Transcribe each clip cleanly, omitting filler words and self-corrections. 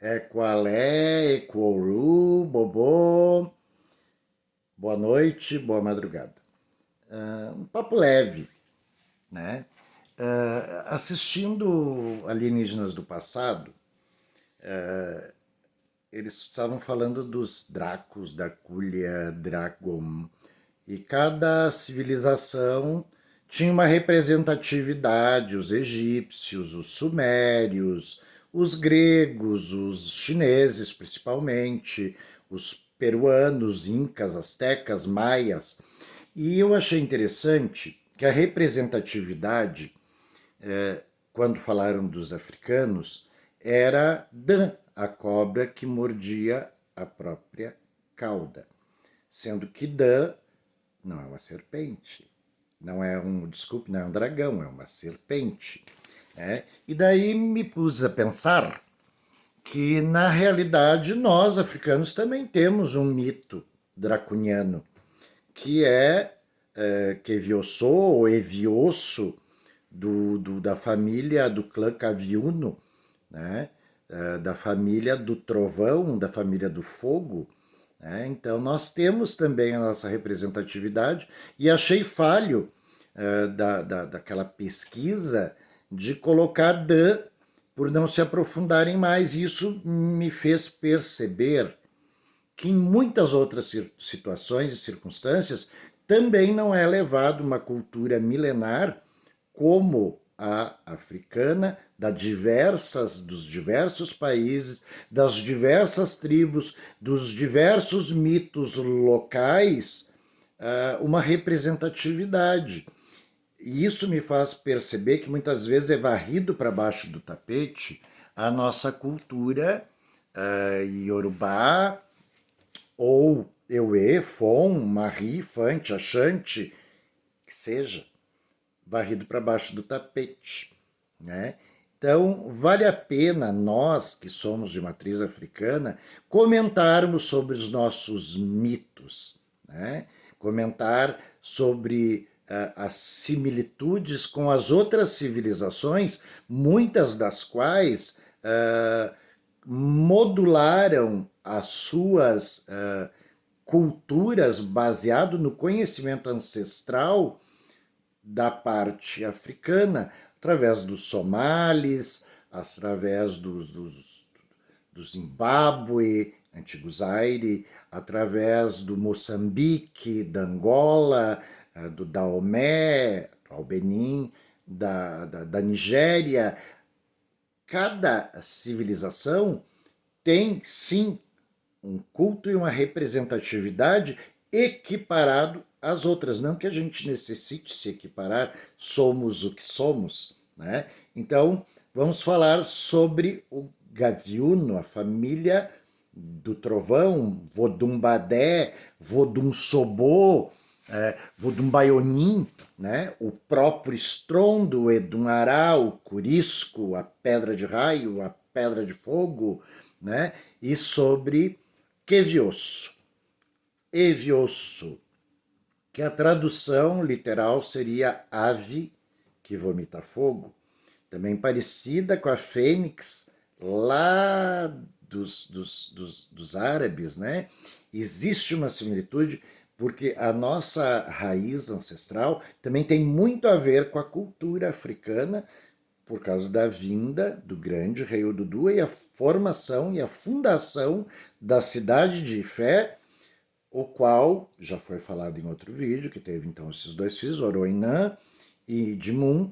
Equalé, Equoru, Bobô, boa noite, boa madrugada. Um papo leve, né? Assistindo Alienígenas do Passado, eles estavam falando dos Dracos, da Culha, Dragon, e cada civilização tinha uma representatividade, os egípcios, os sumérios, os gregos, os chineses principalmente, os peruanos, incas, astecas, maias. E eu achei interessante que a representatividade, quando falaram dos africanos, era Dan, a cobra que mordia a própria cauda. Sendo que Dan não é uma serpente. Não é um, desculpe, não é um dragão, é uma serpente. Né? E daí me pus a pensar que, na realidade, nós, africanos, também temos um mito draconiano, que é Kevioso ou Evioso, da família do clã Caviuno, né? Da família do trovão, da família do fogo. Né? Então, nós temos também a nossa representatividade e achei falho daquela pesquisa de colocar Dan por não se aprofundarem mais. Isso me fez perceber que em muitas outras situações e circunstâncias também não é levado uma cultura milenar como a africana, dos diversos países, das diversas tribos, dos diversos mitos locais, uma representatividade. E isso me faz perceber que muitas vezes é varrido para baixo do tapete a nossa cultura iorubá, ou Ewe, Fon, Mari, Fante, Achante, que seja, varrido para baixo do tapete. Né? Então, vale a pena nós, que somos de matriz africana, comentarmos sobre os nossos mitos, né? Comentar sobre as similitudes com as outras civilizações, muitas das quais modularam as suas culturas baseado no conhecimento ancestral da parte africana, através dos somalis, através do Zimbábue, antigo Zaire, através do Moçambique, da Angola, do Daomé, atual Benin, da Nigéria. Cada civilização tem, sim, um culto e uma representatividade equiparado às outras. Não que a gente necessite se equiparar, somos o que somos. Né? Então, vamos falar sobre o Gaviuno, a família do trovão, Vodumbadé, Vodunsobô, Vodumbaionim, né? O próprio estrondo, o Edunará, o curisco, a pedra de raio, a pedra de fogo, né? E sobre Quevioso, Evioso, que a tradução literal seria ave que vomita fogo, também parecida com a fênix lá dos árabes, né? Existe uma similitude porque a nossa raiz ancestral também tem muito a ver com a cultura africana, por causa da vinda do grande rei Odudu e a formação e a fundação da cidade de Ifé, o qual já foi falado em outro vídeo, que teve então esses dois filhos, Oroinã e Dimun,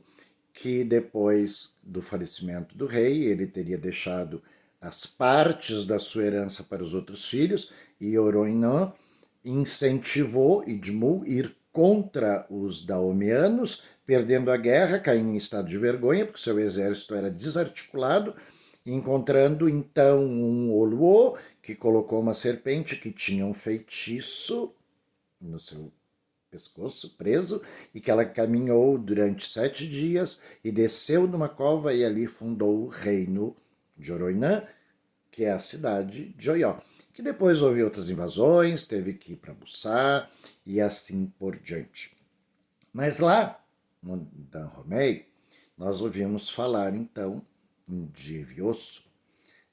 que depois do falecimento do rei, ele teria deixado as partes da sua herança para os outros filhos, e Oroinã incentivou Idmu ir contra os daomeanos, perdendo a guerra, caindo em estado de vergonha, porque seu exército era desarticulado, encontrando então um Oluo, que colocou uma serpente que tinha um feitiço no seu pescoço, preso, e que ela caminhou durante 7 dias e desceu numa cova e ali fundou o reino de Oroinã, que é a cidade de Oió. Que depois houve outras invasões, teve que ir para Buçá e assim por diante. Mas lá, no Dahomey, nós ouvimos falar então de Evioso,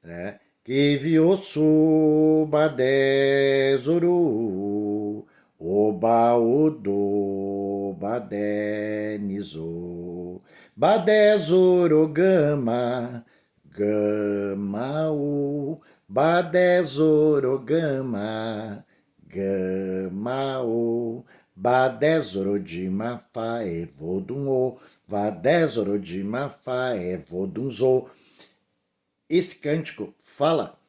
né, Kiviosu Badé Zoro, Oba Odo Badé Nizo, Badé Zoro Gama, Gama O, Badé Zoro Gama, Gama O, Badé Zoro de Mafá Evodum O, Badé Zoro de Mafá Evodum Zo. Esse cântico fala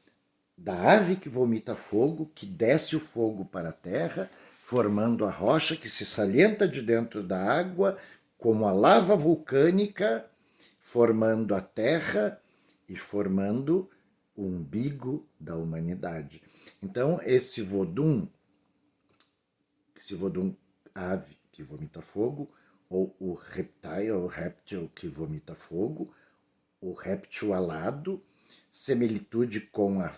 da ave que vomita fogo, que desce o fogo para a terra, formando a rocha que se salienta de dentro da água, como a lava vulcânica, formando a terra e formando o umbigo da humanidade. Então, esse Vodun, ave que vomita fogo, ou o réptil que vomita fogo, o réptil alado, similitude com a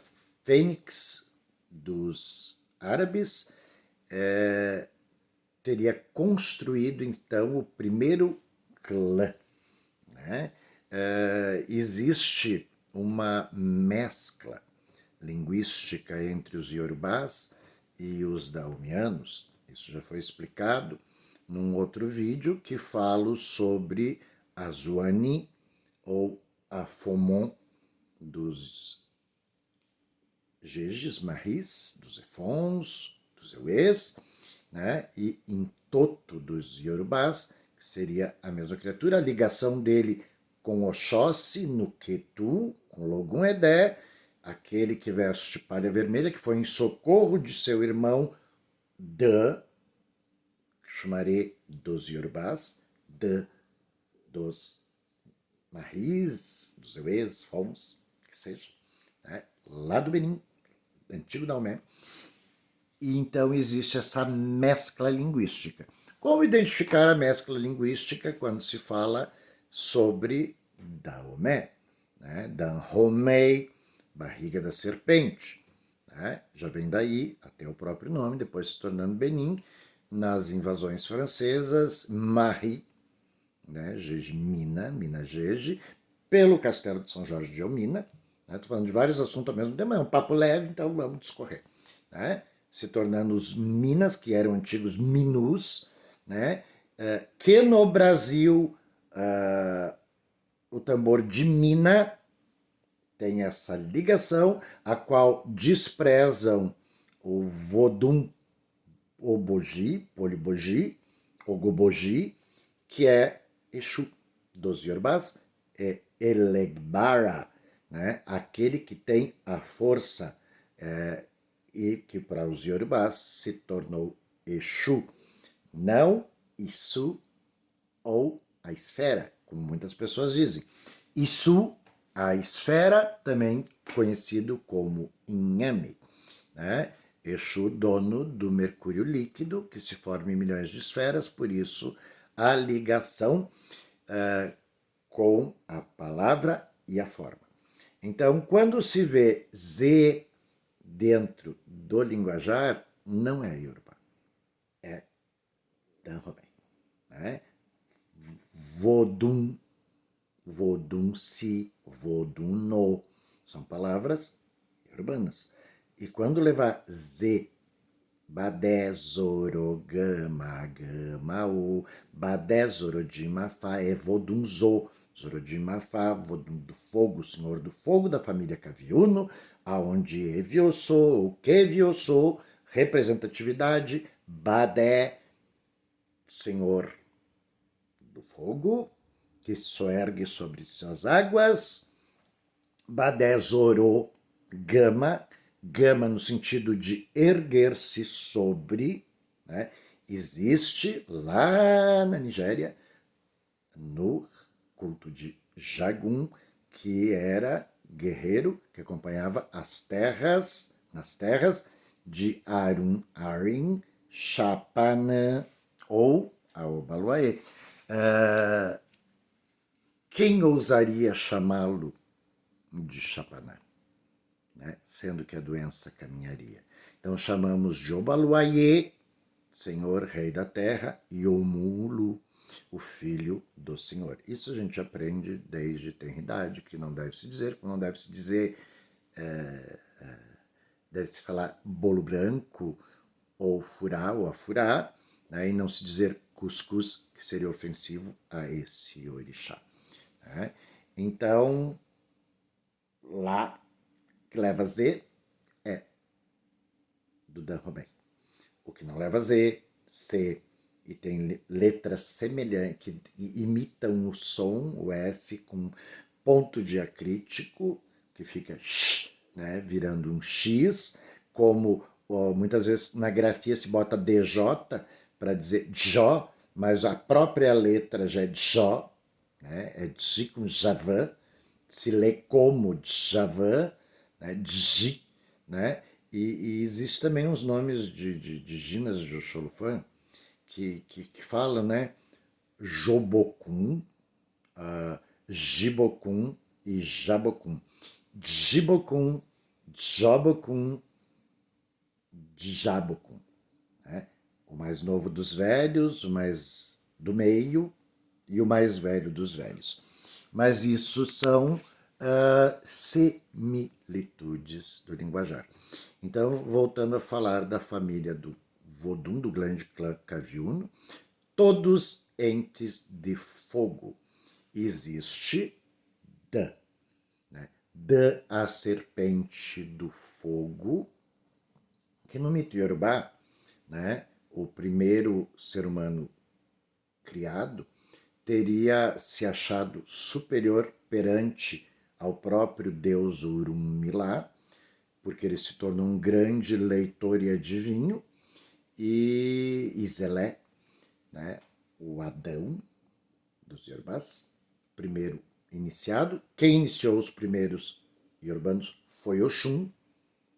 fênix dos árabes, teria construído então o primeiro clã. Né? Existe uma mescla linguística entre os iorubás e os daomianos. Isso já foi explicado num outro vídeo que falo sobre a Zuani ou a Fomon dos Jejes, Maris, dos Efons, dos Euês, né? E Intoto dos Yorubás, que seria a mesma criatura, a ligação dele com Oxóssi no Quetu, com Logum Edé, aquele que veste palha vermelha, que foi em socorro de seu irmão Dan, chamarei dos Yorubás, Dan dos Maris, dos Euês, Fons, que seja, né? Lá do Benin, antigo Daomé. E então existe essa mescla linguística. Como identificar a mescla linguística quando se fala sobre Daomé? Né? Danhomei, barriga da serpente. Né? Já vem daí, até o próprio nome, depois se tornando Benin, nas invasões francesas, Marie, né? Mina Gege, pelo Castelo de São Jorge de Elmina. Estou falando de vários assuntos ao mesmo tempo, é um papo leve, então vamos discorrer. Né? Se tornando os Minas, que eram antigos Minus, né? Que no Brasil o tambor de Mina tem essa ligação, a qual desprezam o Vodum Oboji, Poliboji, Ogoboji, que é Exu dos Yorubás, é Elegbara, né? Aquele que tem a força, e que para os Yorubás se tornou Exu, não Isu ou a esfera, como muitas pessoas dizem. Isu, a esfera, também conhecido como Inhame, né? Exu, dono do mercúrio líquido, que se forma em milhões de esferas, por isso a ligação com a palavra e a forma. Então, quando se vê Z dentro do linguajar, não é Yorubá, é Danhomei. Né? Vodun, Vodun-si, Vodun-no, são palavras urbanas. E quando levar Z, Badé, Zoro, Gama, Gama-o, Badé, Zoro de Mafá, é Vodun-zo, Zoro de Mafá, Vodun do Fogo, Senhor do Fogo da família Kaviuno, aonde Evioso, Kevioso, representatividade, Badé, Senhor do Fogo, que soergue sobre suas águas, Badé Zoro Gama, Gama no sentido de erguer-se sobre, né? Existe lá na Nigéria, no culto de Jagun, que era guerreiro que acompanhava nas terras de Arun Arin, Chapanã ou Aobaluaê. Quem ousaria chamá-lo de Chapanã, né? Sendo que a doença caminharia? Então chamamos de Obaluayê, Senhor, Rei da Terra, e Omulu, o Filho do Senhor. Isso a gente aprende desde tenra idade, que não deve se dizer, como não deve se dizer deve-se falar bolo branco, ou furá, ou afurá, né? E não se dizer cuscuz, que seria ofensivo a esse orixá. Né? Então, lá, que leva Z, é do Dahomey. O que não leva Z, C, e tem letras semelhantes, que imitam o som, o S, com ponto diacrítico, que fica sh, né, virando um X, como muitas vezes na grafia se bota DJ para dizer Jó, mas a própria letra já é Jó, né, é Dji com Javan, se lê como Djavan, né, Dji, né, e existe também uns nomes de ginas de Oxolufã que falam, né, Jobocum, Jibocum e Jabocum. Jibocum, Jobocum, Djabocum. Né? O mais novo dos velhos, o mais do meio e o mais velho dos velhos. Mas isso são similitudes do linguajar. Então, voltando a falar da família do Vodun, do grande clã Caviuno, todos entes de fogo. Existe Dan, né? Dan, a serpente do fogo, que no mito Yorubá, né, o primeiro ser humano criado teria se achado superior perante ao próprio deus Urumilá, porque ele se tornou um grande leitor e adivinho, e Zelé, né, o Adão dos Yorubás, primeiro iniciado. Quem iniciou os primeiros Yorubanos foi Oxum,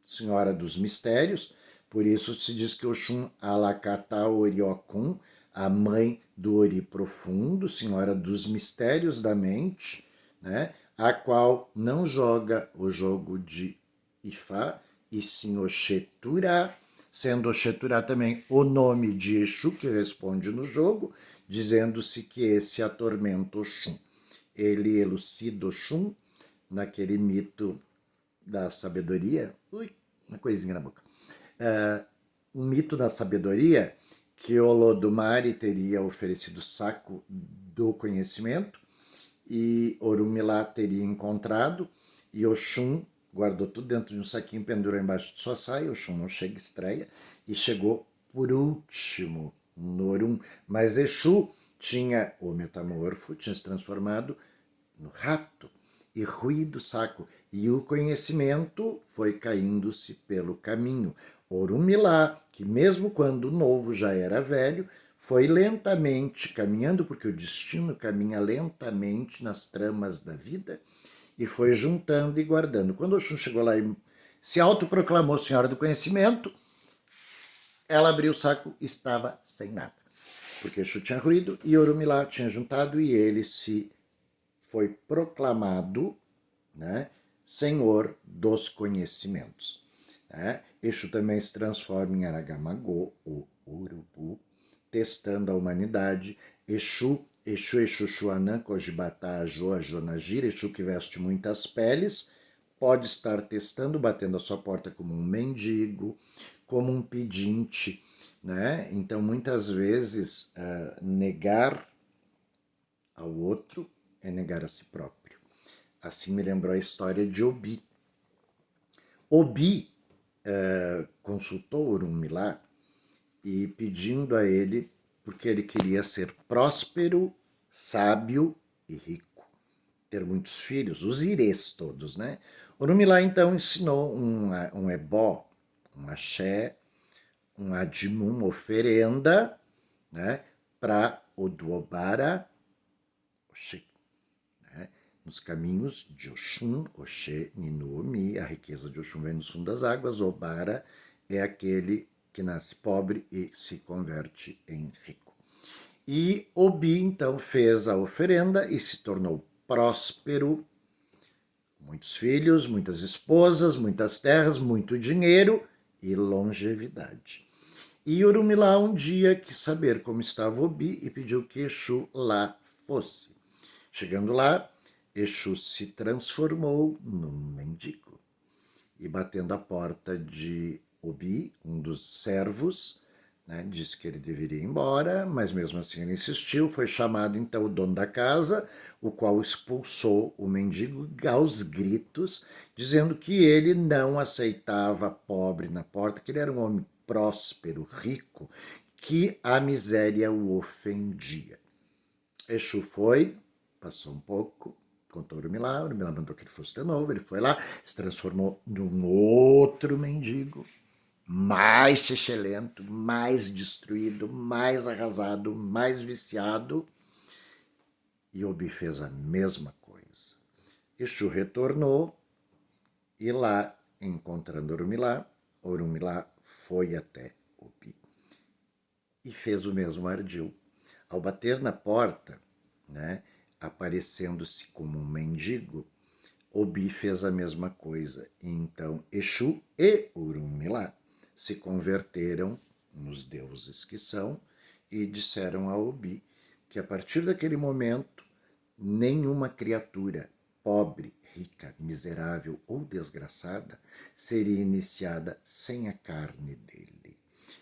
senhora dos mistérios, por isso se diz que Oxum Alakata Oriokun, a mãe do Ori profundo, senhora dos mistérios da mente, né, a qual não joga o jogo de Ifá, e sim Oxeturá, sendo Oxeturá também o nome de Exu que responde no jogo, dizendo-se que esse atormenta Oxum. Ele elucida Oxum naquele mito da sabedoria, uma coisinha na boca, um mito da sabedoria que Olodumare teria oferecido o saco do conhecimento e Orunmila teria encontrado, e Oxum guardou tudo dentro de um saquinho, pendurou embaixo de sua saia. Oxum não chega, estreia, e chegou por último no Orum. Mas Exu tinha o metamorfo, tinha se transformado no rato, e ruí do saco, e o conhecimento foi caindo-se pelo caminho. Orunmila, que mesmo quando novo já era velho, foi lentamente caminhando, porque o destino caminha lentamente nas tramas da vida, e foi juntando e guardando. Quando Oxum chegou lá e se autoproclamou senhora do conhecimento, ela abriu o saco e estava sem nada, porque Exu tinha ruído e Orunmila tinha juntado, e ele se foi proclamado, né, senhor dos conhecimentos. Né? Exu também se transforma em Aragamagô, o urubu, testando a humanidade. Exu, Exu, Exu, Xuanã, Cojibatá, Ajoa, Jonagir, Exu que veste muitas peles, pode estar testando, batendo a sua porta como um mendigo, como um pedinte, né? Então, muitas vezes, negar ao outro é negar a si próprio. Assim me lembrou a história de Obi. Obi consultou Orunmila e pedindo a ele, porque ele queria ser próspero, sábio e rico, ter muitos filhos, os irês todos, né? Orunmila então ensinou um ebó, um axé, um adimum, uma oferenda, né, para Oduobara, Oxê, né, nos caminhos de Oxum, Oxê, Ninomi. A riqueza de Oxum vem no fundo das águas. Obara é aquele que nasce pobre e se converte em rico. E Obi então fez a oferenda e se tornou próspero, muitos filhos, muitas esposas, muitas terras, muito dinheiro e longevidade. E Orunmila um dia quis saber como estava Obi e pediu que Exu lá fosse. Chegando lá, Exu se transformou num mendigo. e batendo a porta de Obi, um dos servos, né, disse que ele deveria ir embora, mas mesmo assim ele insistiu. Foi chamado então o dono da casa, o qual expulsou o mendigo aos gritos, dizendo que ele não aceitava pobre na porta, que ele era um homem próspero, rico, que a miséria o ofendia. Exu foi, passou um pouco, contou o Urumilá mandou que ele fosse de novo, ele foi lá, se transformou num outro mendigo, mais chechelento, mais destruído, mais arrasado, mais viciado, e Obi fez a mesma coisa. Exu retornou e lá, encontrando Orumilá foi até Obi e fez o mesmo ardil. Ao bater na porta, né, aparecendo-se como um mendigo, Obi fez a mesma coisa. E então Exu e Urumilá se converteram nos deuses que são e disseram a Obi que a partir daquele momento nenhuma criatura pobre, rica, miserável ou desgraçada seria iniciada sem a carne dele.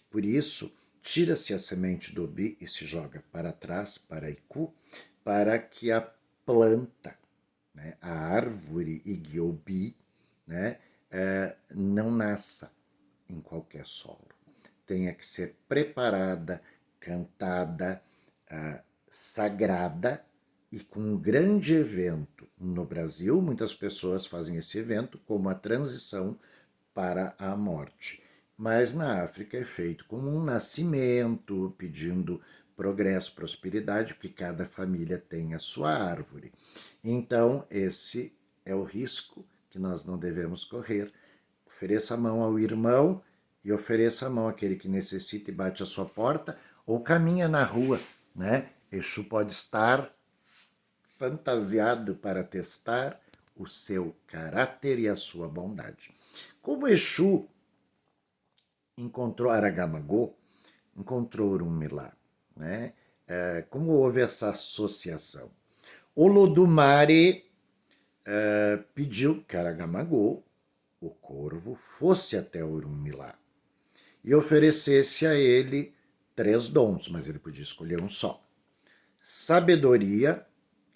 Por isso, tira-se a semente do Obi e se joga para trás, para Iku, para que a planta, né, a árvore Igyobi, né, não nasça em qualquer solo. Tenha que ser preparada, cantada, sagrada, e com um grande evento. No Brasil, muitas pessoas fazem esse evento como a transição para a morte. Mas na África é feito como um nascimento, pedindo progresso, prosperidade, que cada família tem a sua árvore. Então, esse é o risco que nós não devemos correr. Ofereça a mão ao irmão e ofereça a mão àquele que necessita e bate a sua porta, ou caminha na rua, né? Exu pode estar fantasiado para testar o seu caráter e a sua bondade. Como Exu encontrou Aragamagô, encontrou Urumilá, né? Como houve essa associação? Olodumare pediu que Aragamagô, o corvo, fosse até Urumilá e oferecesse a ele 3 dons, mas ele podia escolher um só: sabedoria,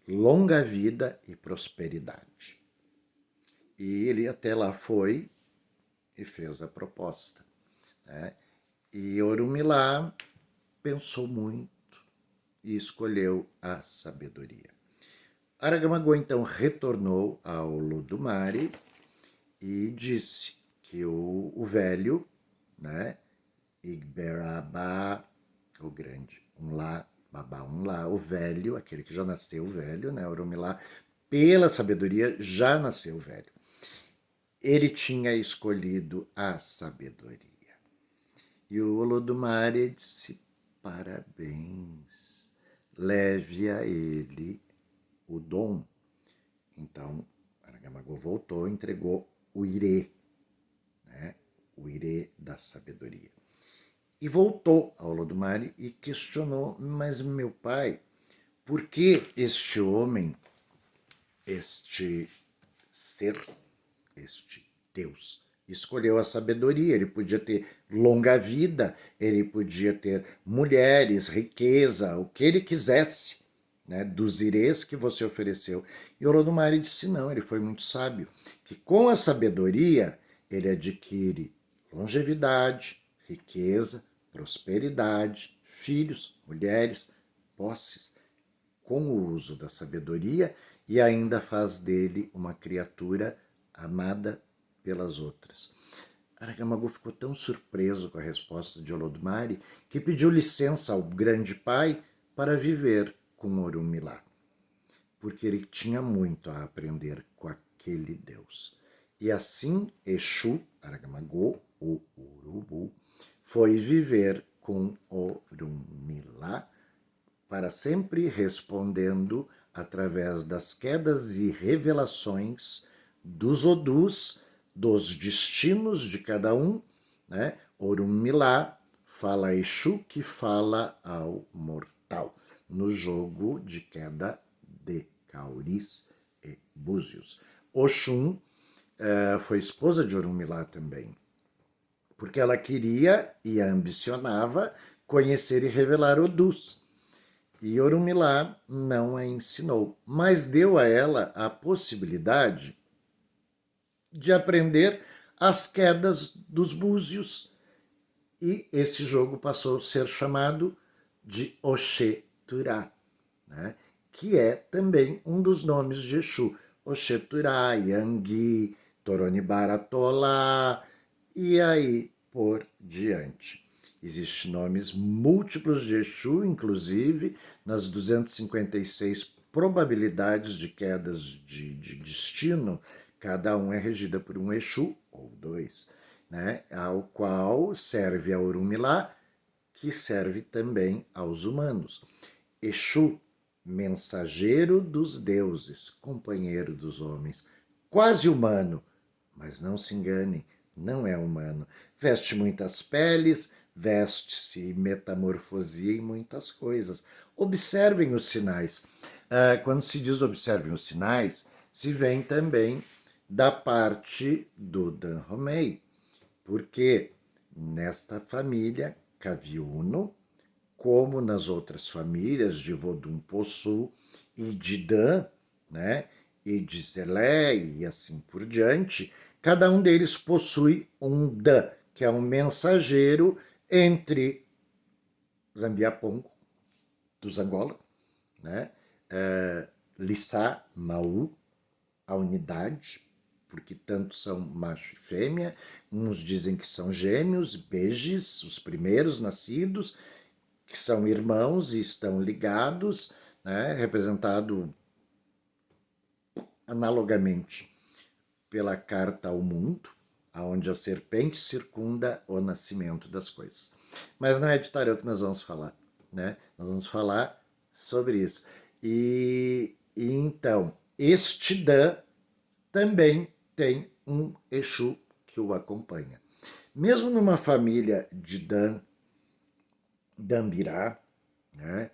longa vida e prosperidade. E ele até lá foi e fez a proposta, né? E Orumilá pensou muito e escolheu a sabedoria. Aragamagô então retornou ao Olodumare e disse que o velho, né, Igberabá, o grande, Unlá, Babá Unlá, o velho, aquele que já nasceu velho, né, Orumilá, pela sabedoria já nasceu velho. Ele tinha escolhido a sabedoria. E o Olodumare disse: parabéns, leve a ele o dom. Então, Aragamagô voltou e entregou o Irê, né? O Irê da sabedoria. E voltou ao Olodumare e questionou: mas meu pai, por que este homem, este ser, este Deus, escolheu a sabedoria? Ele podia ter longa vida, ele podia ter mulheres, riqueza, o que ele quisesse, né, dos irês que você ofereceu. E Olodumare disse não, ele foi muito sábio, que com a sabedoria ele adquire longevidade, riqueza, prosperidade, filhos, mulheres, posses, com o uso da sabedoria, e ainda faz dele uma criatura amada pelas outras. Aragamagô ficou tão surpreso com a resposta de Olodumare que pediu licença ao grande pai para viver com Orumilá, porque ele tinha muito a aprender com aquele Deus. E assim Exu, Aragamagô, o Urubu, foi viver com Orumilá, para sempre respondendo através das quedas e revelações dos Odus, dos destinos de cada um, né? Orumilá fala a Exu, que fala ao mortal, no jogo de queda de Cauris e Búzios. Oxum foi esposa de Orunmilá também, porque ela queria e ambicionava conhecer e revelar Odus. E Orunmilá não a ensinou, mas deu a ela a possibilidade de aprender as quedas dos búzios. E esse jogo passou a ser chamado de Oxeturá, né? Que é também um dos nomes de Exu. Oxeturá, Yangui, Toronibaratolá, e aí por diante. Existem nomes múltiplos de Exu, inclusive nas 256 probabilidades de quedas de destino, cada um é regida por um Exu, ou dois, né? Ao qual serve a Orunmilá, que serve também aos humanos. Exu, mensageiro dos deuses, companheiro dos homens, quase humano, mas não se enganem, não é humano. Veste muitas peles, veste-se, metamorfosia em muitas coisas. Observem os sinais. Quando se diz observem os sinais, se vem também da parte do Dahomey, porque nesta família Kaviuno, como nas outras famílias de Vodun Possu e de Dan, né, e de Zelé e assim por diante, cada um deles possui um Dan, que é um mensageiro entre Zambiapongo, dos Angola, né, Lissá, Mau, a unidade, porque tanto são macho e fêmea, uns dizem que são gêmeos, bejes, os primeiros nascidos, que são irmãos e estão ligados, né, representado analogamente pela carta ao mundo, aonde a serpente circunda o nascimento das coisas. Mas não é de tarô que nós vamos falar, né? Nós vamos falar sobre isso. E então, este Dan também tem um Exu que o acompanha. Mesmo numa família de Dan, Dambirá, né,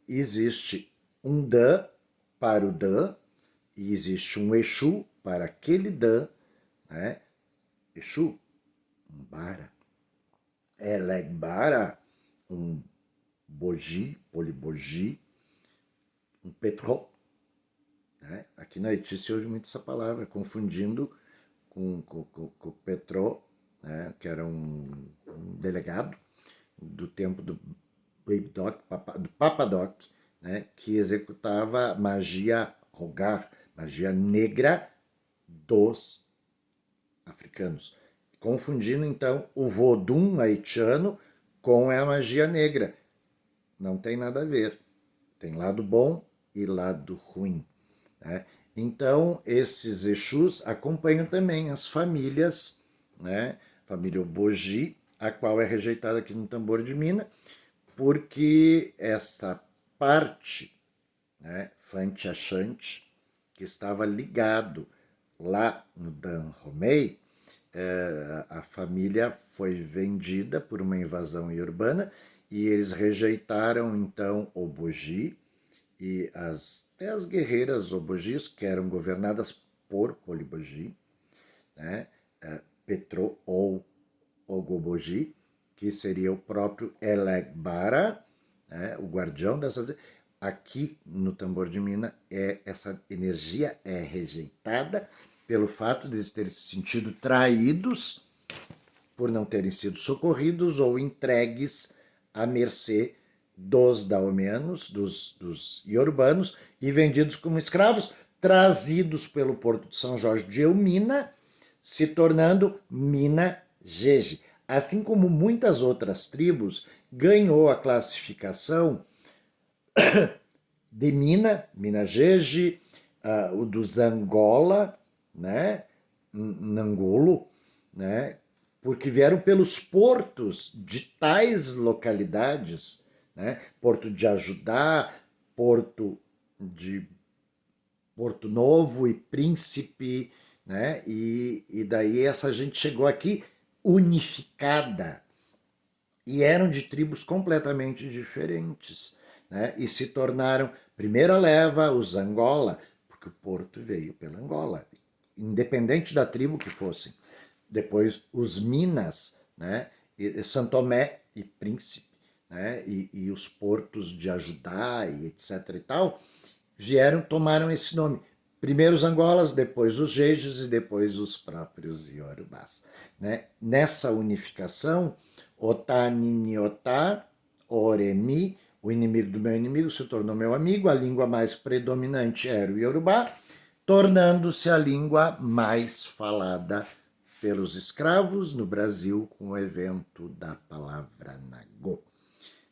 existe um Dan para o Dan e existe um Exu para aquele Dan, né? Exu, um Bara, Elegbara, um Boji, Poliboji, um Petró. Né? Aqui na Haiti se ouve muito essa palavra, confundindo com Petró, né? Que era um delegado do tempo do Baby Doc, do Papa Doc, né? Que executava magia rogar, magia negra dos africanos, confundindo então o vodum haitiano com a magia negra. Não tem nada a ver. Tem lado bom e lado ruim, né? Então, esses Exus acompanham também as famílias, né? Família Oboji, a qual é rejeitada aqui no tambor de Mina, porque essa parte, né, Fanti Achante, que estava ligado lá no Dahomey, a família foi vendida por uma invasão urbana e eles rejeitaram então o Boji e até as guerreiras Obojis, que eram governadas por Poliboji, né? Petro ou Ogoboji, que seria o próprio Elegbara, né? O guardião dessas. Aqui no tambor de Mina, essa energia é rejeitada pelo fato de eles terem se sentido traídos por não terem sido socorridos ou entregues à mercê dos daomeanos, dos iorbanos, e vendidos como escravos, trazidos pelo porto de São Jorge de Elmina, se tornando Mina Jeje. Assim como muitas outras tribos, ganhou a classificação de Mina, Mina Jeje, o dos Angola, né, Nangolo, né, porque vieram pelos portos de tais localidades, né, Porto de Ajudá, Porto de Porto Novo e Príncipe, né, e daí essa gente chegou aqui unificada, e eram de tribos completamente diferentes, né? E se tornaram, primeira leva, os Angola, porque o Porto veio pela Angola, independente da tribo que fossem. Depois os Minas, né? São Tomé e Príncipe, né? E os portos de Ajudá e etc e tal, tomaram esse nome. Primeiro os Angolas, depois os Jejes e depois os próprios Iorubás. Né? Nessa unificação, Otaniniotá, Oremi, o inimigo do meu inimigo se tornou meu amigo, a língua mais predominante era o Iorubá, tornando-se a língua mais falada pelos escravos no Brasil com o evento da palavra Nagô.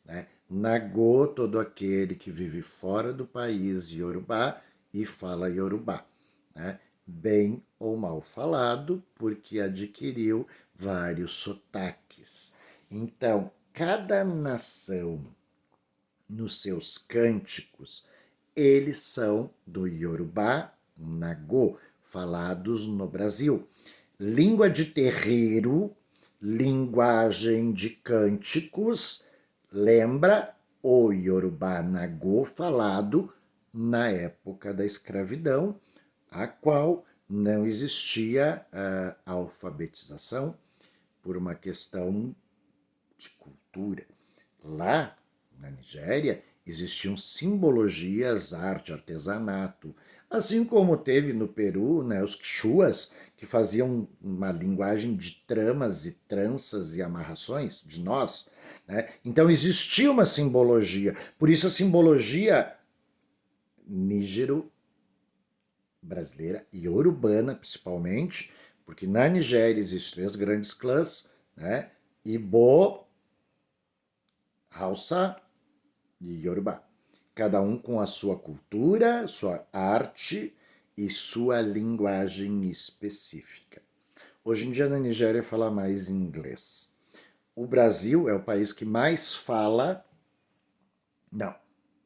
Né? Nagô, todo aquele que vive fora do país Iorubá e fala Iorubá, né? Bem ou mal falado, porque adquiriu vários sotaques. Então, cada nação, nos seus cânticos, eles são do Iorubá Nagô, falados no Brasil. Língua de terreiro, linguagem de cânticos, lembra o Iorubá Nagô falado na época da escravidão, a qual não existia alfabetização por uma questão de cultura. Lá na Nigéria existiam simbologias, arte, artesanato, assim como teve no Peru, né, os quichuas, que faziam uma linguagem de tramas e tranças e amarrações de nós. Né? Então existia uma simbologia, por isso a simbologia nígero, brasileira e urubana principalmente, porque na Nigéria existem 3 grandes clãs, né? Ibo, Hausa e Yorubá. Cada um com a sua cultura, sua arte e sua linguagem específica. Hoje em dia na Nigéria fala mais inglês. O Brasil é o país que mais fala, não,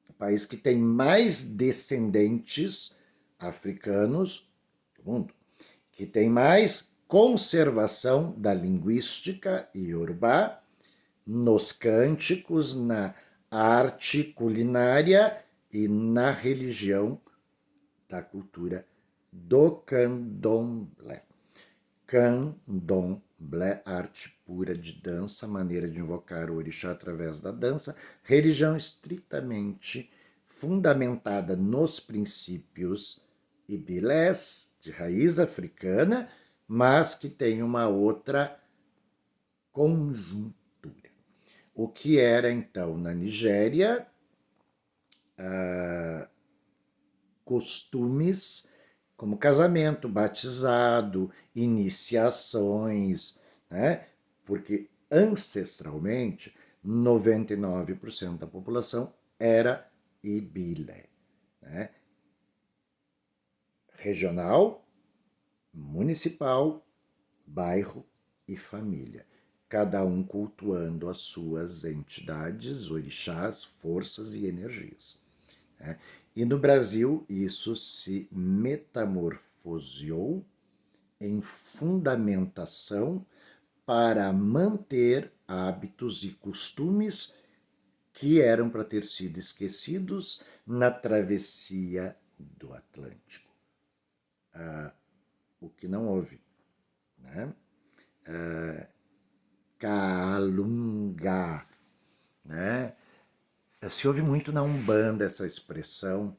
o país que tem mais descendentes africanos do mundo, que tem mais conservação da linguística iorubá nos cânticos, na arte culinária e na religião da cultura do candomblé. Candomblé, arte pura de dança, maneira de invocar o orixá através da dança, religião estritamente fundamentada nos princípios ibilés, de raiz africana, mas que tem uma outra conjuntura. O que era, então, na Nigéria, costumes como casamento, batizado, iniciações, né? Porque ancestralmente 99% da população era ibilé, né? Regional, municipal, bairro e família, cada um cultuando as suas entidades, orixás, forças e energias. Né? E no Brasil isso se metamorfoseou em fundamentação para manter hábitos e costumes que eram para ter sido esquecidos na travessia do Atlântico. O que não houve, né? Calunga, né? Se ouve muito na Umbanda essa expressão.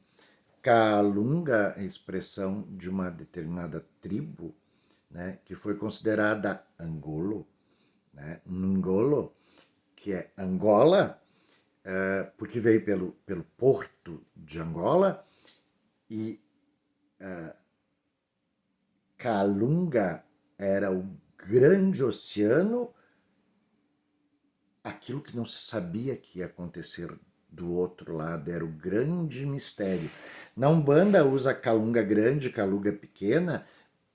Calunga é a expressão de uma determinada tribo, né, que foi considerada Angolo, né, Ngolo, que é Angola, porque veio pelo porto de Angola, e Calunga era o grande oceano, aquilo que não se sabia que ia acontecer do outro lado, era o grande mistério. Na Umbanda usa Calunga grande, Calunga pequena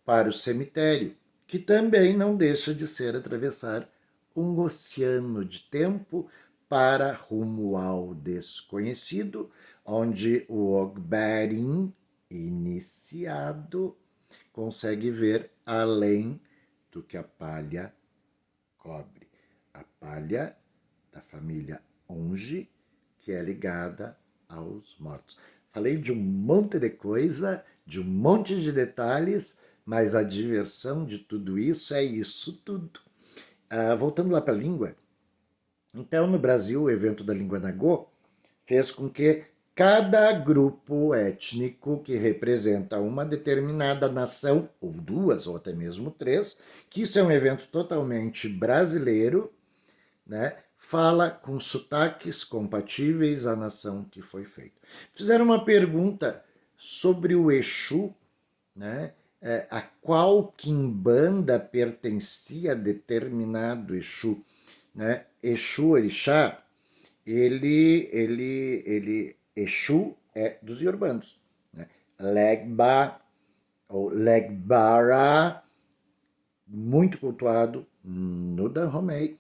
para o cemitério, que também não deixa de ser atravessar um oceano de tempo para rumo ao desconhecido, onde o Ogbarin iniciado consegue ver além do que a palha cobre. A palha da família Onge, que é ligada aos mortos. Falei de um monte de coisa, de um monte de detalhes, mas a diversão de tudo isso é isso tudo. Voltando lá para a língua, então no Brasil o evento da língua Nagô fez com que cada grupo étnico que representa uma determinada nação, ou duas, ou até mesmo três, que isso é um evento totalmente brasileiro, né? Fala com sotaques compatíveis à nação que foi feito. Fizeram uma pergunta sobre o Exu, né? A qual quimbanda pertencia a determinado Exu, né? Exu Orixá, Exu é dos Yorubans, né? Legba ou Legbara, muito cultuado no Dahomey,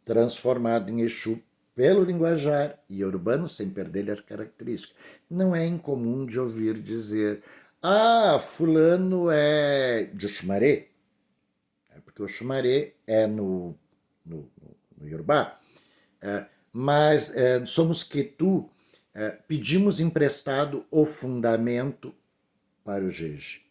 transformado em Exu pelo linguajar iorubano, sem perder as características. Não é incomum de ouvir dizer, fulano é de Oxumaré, porque Oxumaré é no Yorubá, mas somos Ketu, pedimos emprestado o fundamento para o Jeje.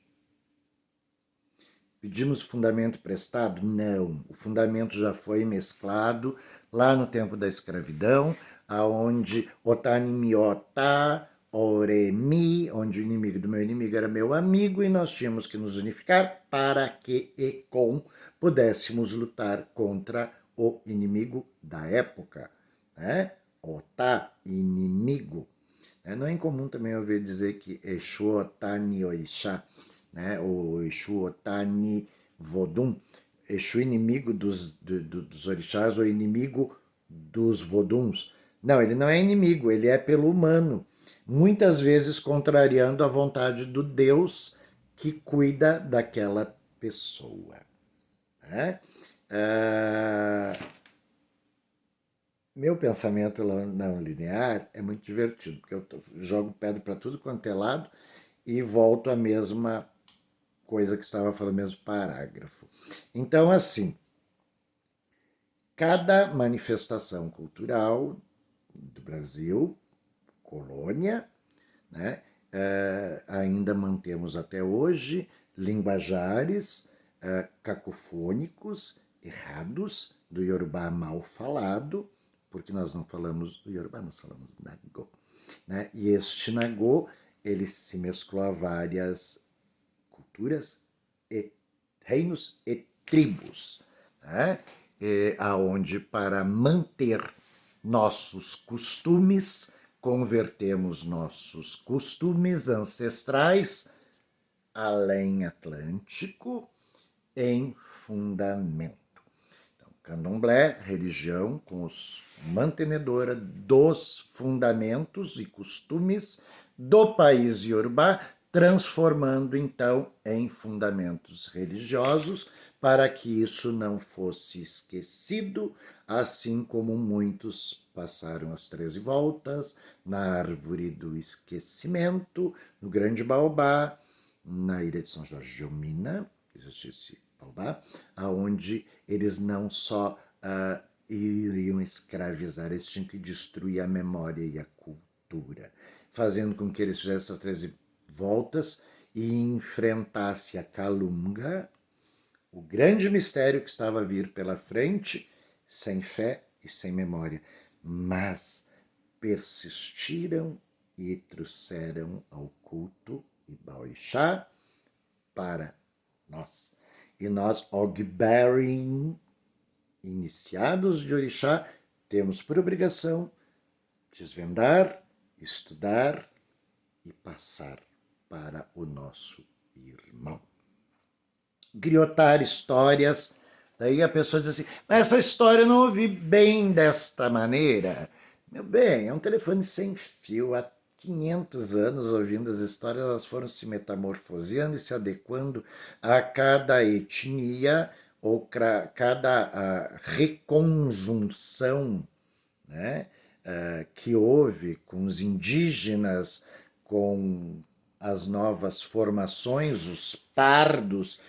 Pedimos fundamento emprestado? Não. O fundamento já foi mesclado lá no tempo da escravidão, aonde Otanimiota, Oremi, onde o inimigo do meu inimigo era meu amigo, e nós tínhamos que nos unificar para que e com pudéssemos lutar contra o inimigo da época, né? Otá, inimigo. Não é incomum também ouvir dizer que Exu Otani Oixá, né? O Exu Otani Vodum, Exu inimigo dos orixás ou inimigo dos voduns. Não, ele não é inimigo, ele é pelo humano, muitas vezes contrariando a vontade do Deus que cuida daquela pessoa. Né? Meu pensamento não linear é muito divertido, porque eu jogo pedra para tudo quanto é lado e volto à mesma coisa que estava falando, mesmo parágrafo. Então, assim, cada manifestação cultural do Brasil, colônia, né, ainda mantemos até hoje linguajares cacofônicos, errados, do Yorubá mal falado, porque nós não falamos do Yorubá, nós falamos Nagô. Né? E este Nagô, ele se mesclou a várias culturas, e reinos e tribos, né? Aonde para manter nossos costumes, convertemos nossos costumes ancestrais, além Atlântico, em fundamento. Então, candomblé, religião com os mantenedora dos fundamentos e costumes do país Yorubá, transformando então em fundamentos religiosos, para que isso não fosse esquecido, assim como muitos passaram as 13 voltas na árvore do esquecimento, no Grande Baobá, na ilha de São Jorge de Omina, existe esse Baobá, onde eles não só iriam escravizar, eles tinham que destruir a memória e a cultura, fazendo com que eles fizessem essas 13 voltas e enfrentasse a Calunga, o grande mistério que estava a vir pela frente, sem fé e sem memória, mas persistiram e trouxeram ao culto Ibaorixá para nós. E nós, Ogberin, iniciados de Orixá, temos por obrigação desvendar, estudar e passar para o nosso irmão. Griotar histórias, daí a pessoa diz assim, mas essa história eu não ouvi bem desta maneira. Meu bem, é um telefone sem fio, há 500 anos ouvindo as histórias, elas foram se metamorfoseando e se adequando a cada etnia ou cada reconjunção, né, que houve com os indígenas, com as novas formações, os pardos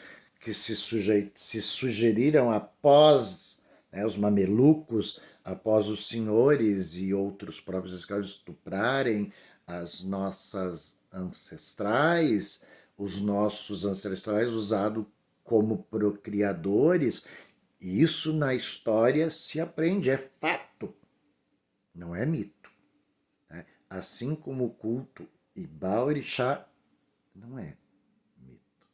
que se sugeriram após, né, os mamelucos, após os senhores e outros próprios escravos estuprarem as nossas ancestrais, os nossos ancestrais usados como procriadores. Isso na história se aprende, é fato, não é mito. Né? Assim como o culto Ibá-Orixá não é mito,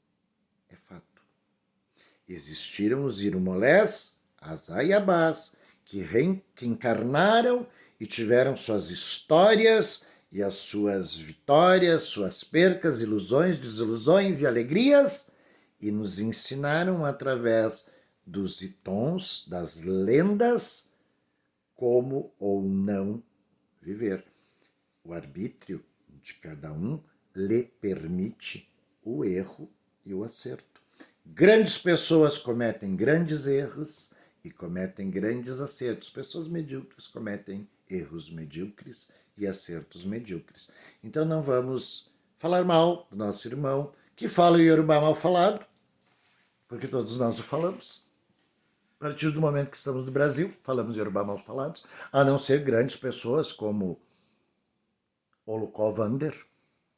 é fato. Existiram os Irumolés, as Aiabás, que encarnaram e tiveram suas histórias e as suas vitórias, suas percas, ilusões, desilusões e alegrias, e nos ensinaram através dos itons, das lendas, como ou não viver. O arbítrio de cada um lhe permite o erro e o acerto. Grandes pessoas cometem grandes erros e cometem grandes acertos. Pessoas medíocres cometem erros medíocres e acertos medíocres. Então não vamos falar mal do nosso irmão que fala o Yorubá mal falado, porque todos nós o falamos. A partir do momento que estamos no Brasil, falamos Yorubá mal falados, a não ser grandes pessoas como Olukovander,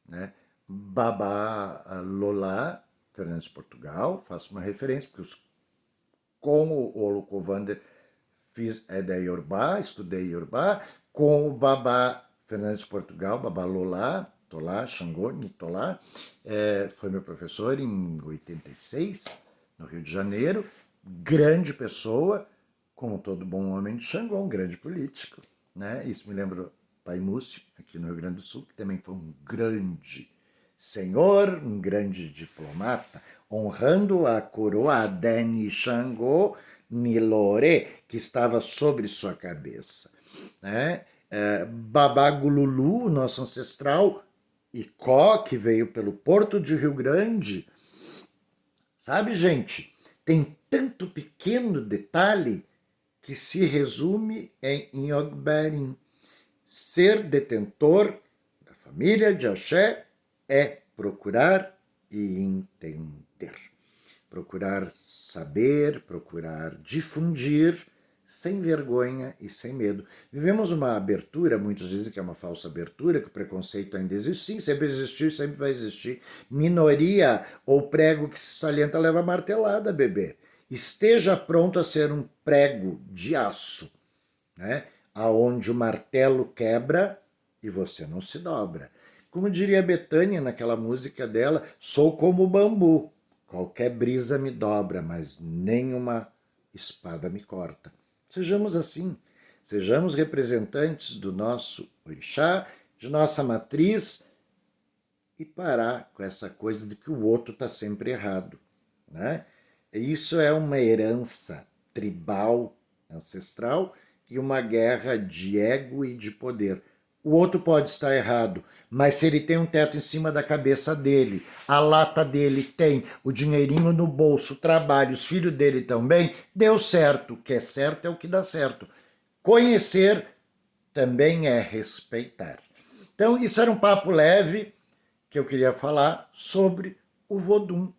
né? Babá Lola, Fernandes de Portugal, faço uma referência, porque com o Olukovander fiz da Yorubá, estudei Yorubá, com o Babá Fernandes de Portugal, Babá Lola, Tolá, Xangô, Nitolá, foi meu professor em 86, no Rio de Janeiro, grande pessoa, como todo bom homem de Xangô, um grande político, né? Isso me lembra Pai Múcio, aqui no Rio Grande do Sul, que também foi um grande senhor, um grande diplomata, honrando a coroa Deni Xangô Nilore, que estava sobre sua cabeça. Né? Babagululu, nosso ancestral, Icó, que veio pelo Porto de Rio Grande. Sabe, gente, tem tanto pequeno detalhe que se resume em Nhogberin. Ser detentor da família de Axé é procurar e entender. Procurar saber, procurar difundir, sem vergonha e sem medo. Vivemos uma abertura, muitos dizem que é uma falsa abertura, que o preconceito ainda existe. Sim, sempre existiu e sempre vai existir. Minoria ou prego que se salienta leva martelada, bebê. Esteja pronto a ser um prego de aço, né? Aonde o martelo quebra e você não se dobra. Como diria Bethânia naquela música dela, sou como o bambu, qualquer brisa me dobra, mas nenhuma espada me corta. Sejamos assim, sejamos representantes do nosso orixá, de nossa matriz, e parar com essa coisa de que o outro está sempre errado. Né? Isso é uma herança tribal, ancestral, e uma guerra de ego e de poder. O outro pode estar errado, mas se ele tem um teto em cima da cabeça dele, a lata dele tem, o dinheirinho no bolso, o trabalho, os filhos dele também, deu certo. O que é certo é o que dá certo. Conhecer também é respeitar. Então, isso era um papo leve que eu queria falar sobre o Vodun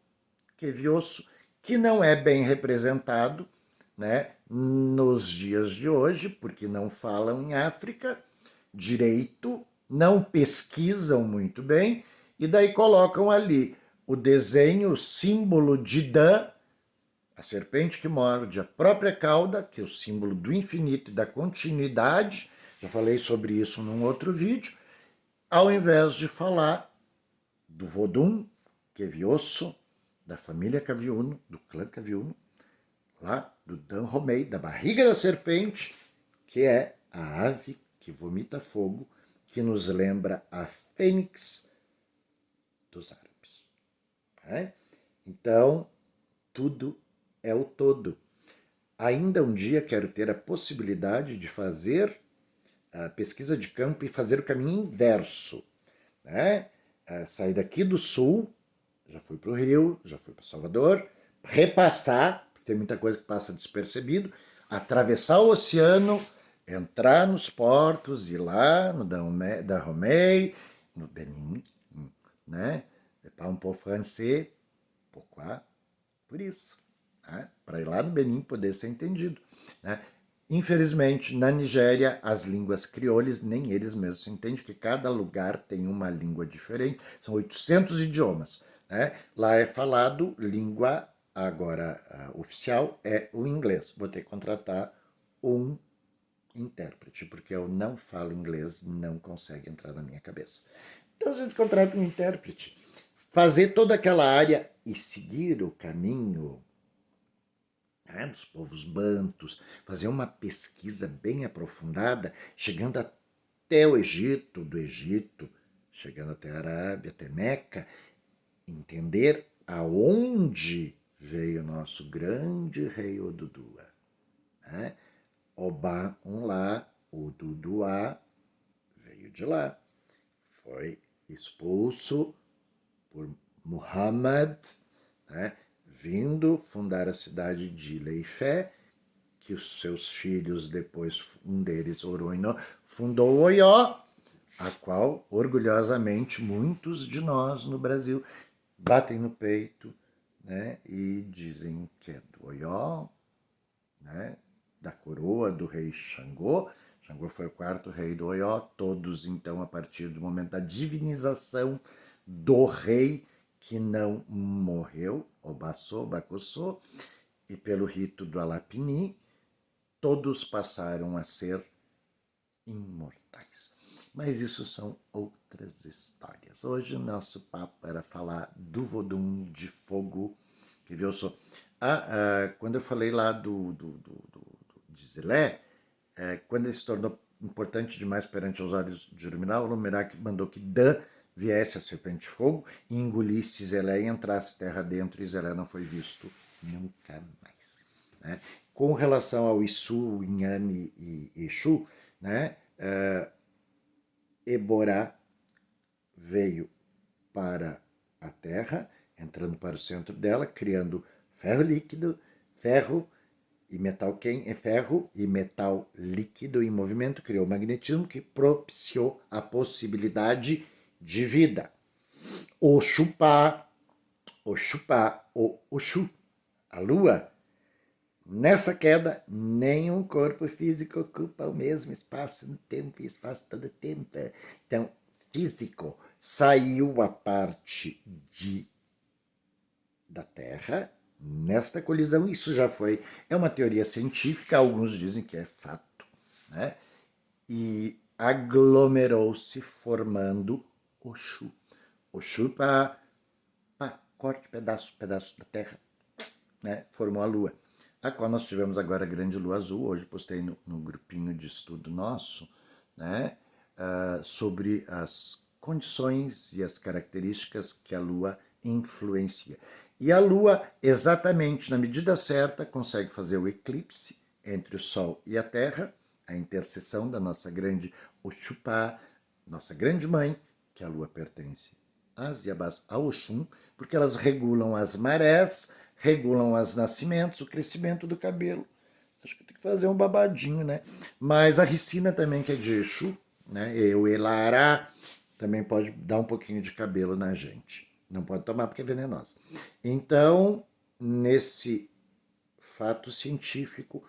Quevioso, que não é bem representado, né, nos dias de hoje, porque não falam em África direito, não pesquisam muito bem, e daí colocam ali o desenho, o símbolo de Dan, a serpente que morde a própria cauda, que é o símbolo do infinito e da continuidade, já falei sobre isso num outro vídeo, ao invés de falar do Vodun Quevioso, da família Caviuno, do clã Caviuno, lá do Dan Romei, da barriga da serpente, que é a ave que vomita fogo, que nos lembra a fênix dos árabes. É? Então, tudo é o todo. Ainda um dia quero ter a possibilidade de fazer a pesquisa de campo e fazer o caminho inverso. Né? Sair daqui do sul, já fui para o Rio, já fui para Salvador, repassar, porque tem muita coisa que passa despercebido, atravessar o oceano, entrar nos portos, ir lá no Dahomey, no Benin, né? Para um pouco francês, pourquoi? Por isso, né? Para ir lá no Benin poder ser entendido. Né? Infelizmente, na Nigéria, as línguas crioulas, nem eles mesmos se entendem, que cada lugar tem uma língua diferente, são 800 idiomas. né? Lá é falado língua, agora oficial é o inglês. Vou ter que contratar um intérprete, porque eu não falo inglês, não consegue entrar na minha cabeça. Então a gente contrata um intérprete. Fazer toda aquela área e seguir o caminho dos povos bantus, fazer uma pesquisa bem aprofundada, chegando até o Egito, do Egito, chegando até a Arábia, até Meca, entender aonde veio o nosso grande rei Oduduwa. Né? Oba lá, Oduduwa veio de lá. Foi expulso por Muhammad, né? Vindo fundar a cidade de Ileifé, que os seus filhos, depois um deles, Oroino, fundou Oió, a qual, orgulhosamente, muitos de nós no Brasil batem no peito, né, e dizem que é do Oió, né, da coroa do rei Xangô. Xangô foi o quarto rei do Oió, todos então a partir do momento da divinização do rei que não morreu, Obaçô, Bacossô, e pelo rito do Alapini, todos passaram a ser imortais. Mas isso são outras histórias. Hoje o nosso papo era falar do Vodum de fogo, que viu só. Quando eu falei lá de Zilé, quando ele se tornou importante demais perante os olhos de Uruminá, o Lumirak mandou que Dan viesse a serpente de fogo e engolisse Zelé e entrasse terra dentro, e Zelé não foi visto nunca mais. Né? Com relação ao Issu, Inhame e Exu, né? Eborá veio para a Terra, entrando para o centro dela, criando ferro líquido, ferro e metal quente, ferro e metal líquido em movimento, criou o magnetismo que propiciou a possibilidade de vida. Oxupá, o Oxu, a Lua. Nessa queda, nenhum corpo físico ocupa o mesmo espaço no tempo e espaço todo tempo. Então, físico, saiu a parte da Terra nesta colisão. Isso já foi, é uma teoria científica, alguns dizem que é fato, né? E aglomerou-se formando Oxu. Oxu para corte pedaço da Terra, né? Formou a Lua. A qual nós tivemos agora a grande lua azul, hoje postei no grupinho de estudo nosso, né, sobre as condições e as características que a lua influencia. E a lua, exatamente na medida certa, consegue fazer o eclipse entre o Sol e a Terra, a interseção da nossa grande Oxupá, nossa grande mãe, que a lua pertence às Yabás, a Oxum, porque elas regulam as marés, regulam os nascimentos, o crescimento do cabelo. Acho que tem que fazer um babadinho, né? Mas a ricina também, que é de Exu, né? E o Elará também pode dar um pouquinho de cabelo na gente. Não pode tomar porque é venenosa. Então, nesse fato científico,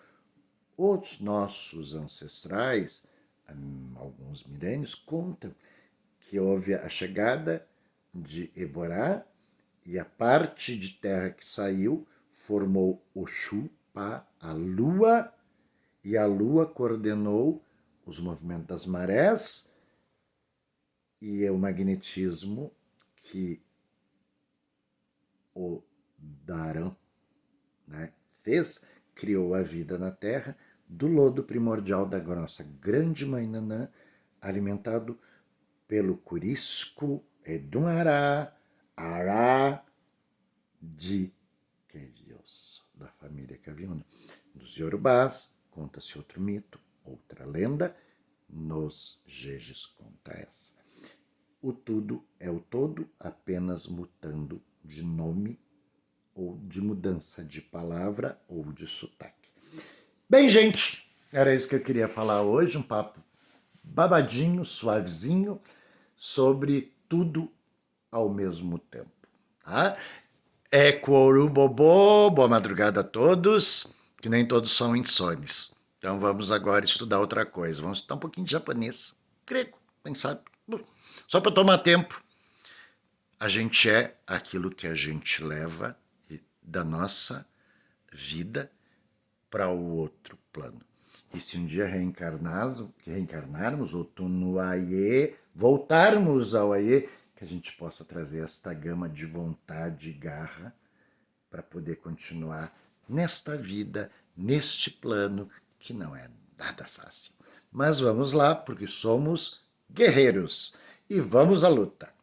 os nossos ancestrais, há alguns milênios, contam que houve a chegada de Eborá, e a parte de terra que saiu formou Oxu, Pá, a lua, e a lua coordenou os movimentos das marés e o magnetismo que o Daran, né, fez, criou a vida na Terra do lodo primordial da nossa grande mãe Nanã, alimentado pelo Curisco, Edunará, Ará, de Kevios, da família Kaviona. Dos Yorubás, conta-se outro mito, outra lenda, nos Jejes conta essa. O tudo é o todo, apenas mutando de nome ou de mudança de palavra ou de sotaque. Bem, gente, era isso que eu queria falar hoje, um papo babadinho, suavezinho, sobre tudo ao mesmo tempo. Tá? Bobô, boa madrugada a todos, que nem todos são insones. Então vamos agora estudar outra coisa. Vamos estudar um pouquinho de japonês, grego, quem sabe. Só para tomar tempo. A gente é aquilo que a gente leva da nossa vida para o outro plano. E se um dia reencarnarmos, ou tu no Aie, voltarmos ao Aie, que a gente possa trazer esta gama de vontade e garra para poder continuar nesta vida, neste plano, que não é nada fácil. Mas vamos lá, porque somos guerreiros e vamos à luta.